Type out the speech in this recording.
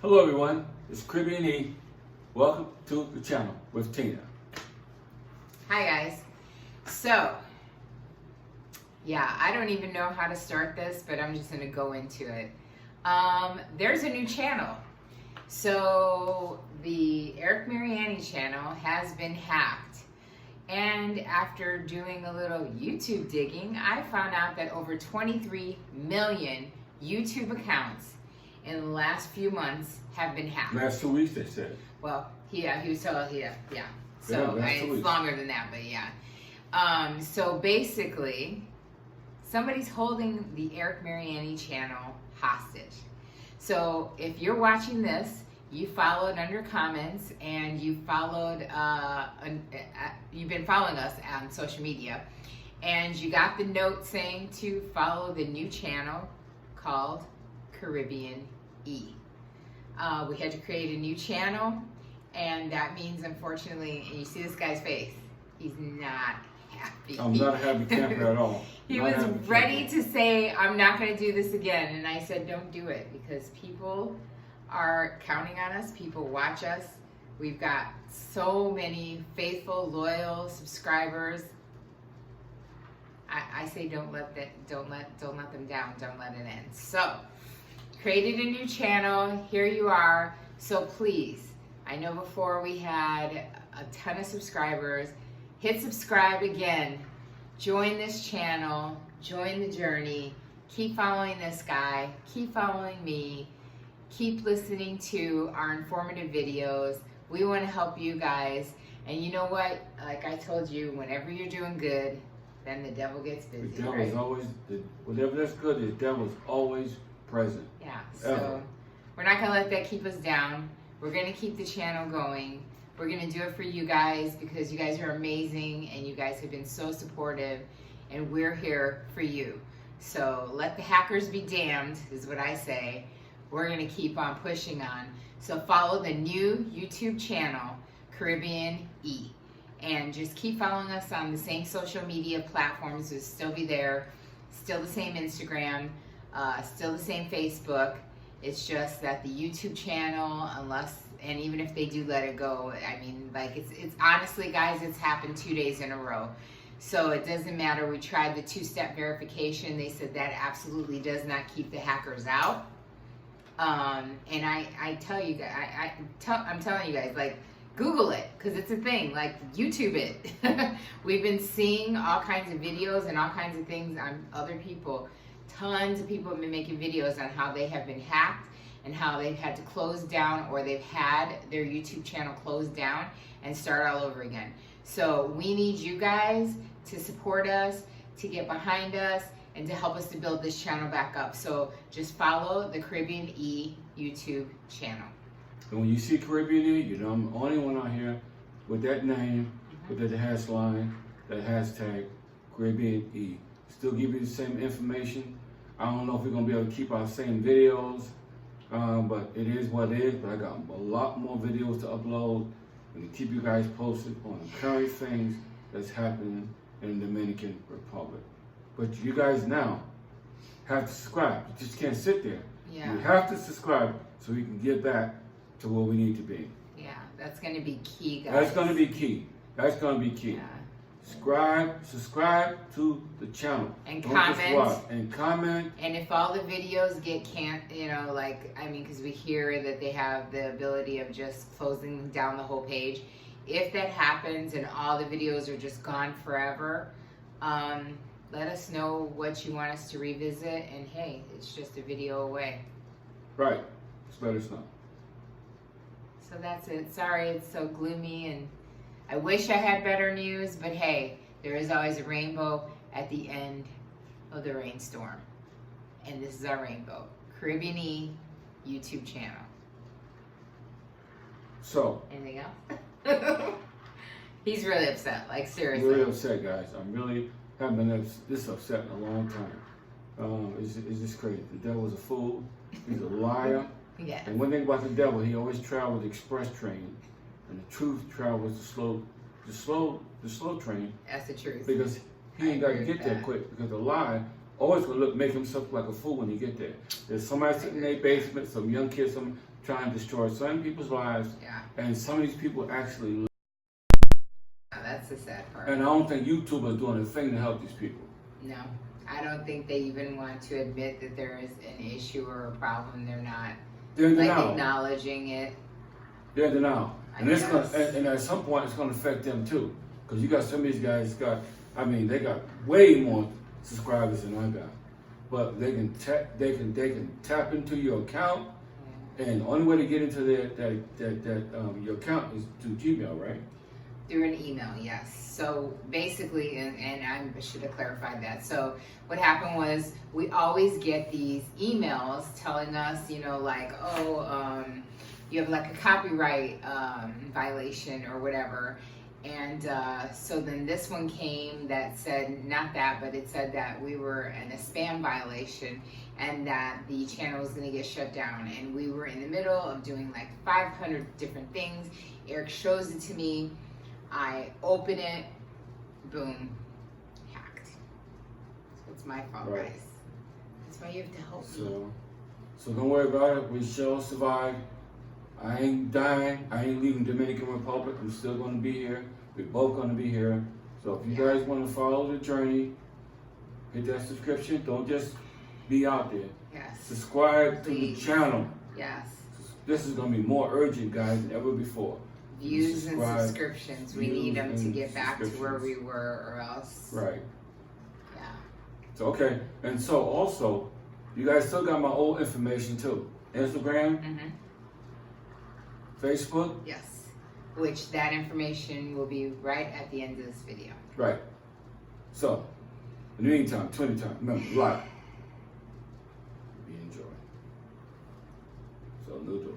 Hello everyone, it's Caribbean E. Welcome to the channel with Tina. Hi guys. So, I don't even know how to start this, but I'm just gonna go into it. There's a new channel. So the Eric Mariani channel has been hacked. And after doing a little YouTube digging, I found out that over 23 million YouTube accounts in the last few months have been hacked. Last 2 weeks they said. Well, he was told, So it's longer than that, but yeah. So basically, somebody's holding the Eric Mariani channel hostage. So if you're watching this, you followed under comments and you followed, you've been following us on social media, and you got the note saying to follow the new channel called Caribbean E. We had to create a new channel, and that means, unfortunately, and you see this guy's face, he's not happy. I'm not a happy camper at all. He was ready to say, I'm not going to do this again, and I said, don't do it, because people are counting on us, people watch us. We've got so many faithful, loyal subscribers. I say don't let them down, don't let it end. So, created a new channel, here you are. So please, I know before we had a ton of subscribers, hit subscribe again, join this channel, join the journey, keep following this guy, keep following me, keep listening to our informative videos. We want to help you guys, and you know what, like I told you, whenever you're doing good, then the devil gets busy. The devil is always, whatever that's good, the devil's always present. Yeah, so we're not going to let that keep us down. We're going to keep the channel going. We're going to do it for you guys because you guys are amazing and you guys have been so supportive, and we're here for you. So let the hackers be damned is what I say. We're going to keep on pushing on. So follow the new YouTube channel, Caribbean E. And just keep following us on the same social media platforms. We'll still be there. Still the same Instagram. Still the same Facebook. It's just that the YouTube channel, and even if they do let it go, I mean, like, it's honestly, guys, it's happened 2 days in a row. So it doesn't matter. We tried the two-step verification. They said that absolutely does not keep the hackers out. And I tell you guys, I'm telling you guys, like, Google it, because it's a thing. Like, YouTube it. We've been seeing all kinds of videos and all kinds of things on other people. Tons of people have been making videos on how they have been hacked and how they've had to close down, or they've had their YouTube channel closed down and start all over again. So we need you guys to support us, to get behind us, and to help us to build this channel back up. So just follow the Caribbean E YouTube channel. And when you see Caribbean E, you know I'm the only one out here with that name, with that hashtag, that hashtag, Caribbean E. Still give you the same information. I don't know if we're gonna be able to keep our same videos, but it is what it is. But I got a lot more videos to upload and to keep you guys posted on the current things that's happening in the Dominican Republic. But you guys now have to subscribe. You just can't sit there. Yeah. You have to subscribe so we can get back to where we need to be. Yeah, that's going to be key, guys. That's going to be key. That's going to be key. Yeah. Subscribe to the channel. And Don't comment. just watch. And comment. And if all the videos get because we hear that they have the ability of just closing down the whole page. If that happens and all the videos are just gone forever, let us know what you want us to revisit. And hey, it's just a video away. Right. Just let us know. So that's it. Sorry it's so gloomy, and I wish I had better news, but hey, there is always a rainbow at the end of the rainstorm. And this is our rainbow. Caribbean E YouTube channel. So. Anything else? He's really upset, like seriously. Really upset, guys. I'm really haven't been this upset in a long time. It's just crazy. The devil's a fool. He's a liar. Yeah. And one thing about the devil, he always travels the express train, and the truth travels the slow train. That's the truth. Because he ain't got to get there quick. Because the lie always gonna make himself like a fool when you get there. There's somebody sitting in their basement, some young kids, some trying to destroy some people's lives, and some of these people actually. That's the sad part. And I don't think YouTube is doing a thing to help these people. No, I don't think they even want to admit that there is an issue or a problem. They're not acknowledging it. They're in denial. And it's gonna, and at some point it's gonna affect them too. Because you got some of these guys they got way more subscribers than I got. But they can tap into your account, and the only way to get into your account is through Gmail, right? Through an email, yes. So basically, and I should have clarified that. So what happened was we always get these emails telling us, you know, like, you have like a copyright violation or whatever. And so then this one came that said, not that, but it said that we were in a spam violation and that the channel was gonna get shut down. And we were in the middle of doing like 500 different things. Eric shows it to me. I open it, boom, hacked. So it's my fault, guys. That's why you have to help me. So don't worry about it. We shall survive. I ain't dying. I ain't leaving Dominican Republic. I'm still going to be here. We're both going to be here. So if you guys want to follow the journey, hit that subscription. Don't just be out there. Yes. Subscribe to the channel. Yes. This is going to be more urgent, guys, than ever before. Views and subscriptions. We need them to get back to where we were, or else. Right. Yeah. So, okay. And so also, you guys still got my old information too. Instagram. Mm-hmm. Facebook. Yes. Which that information will be right at the end of this video. Right. So, in the meantime, 20 times. Remember, like. Be enjoying. So, noodles.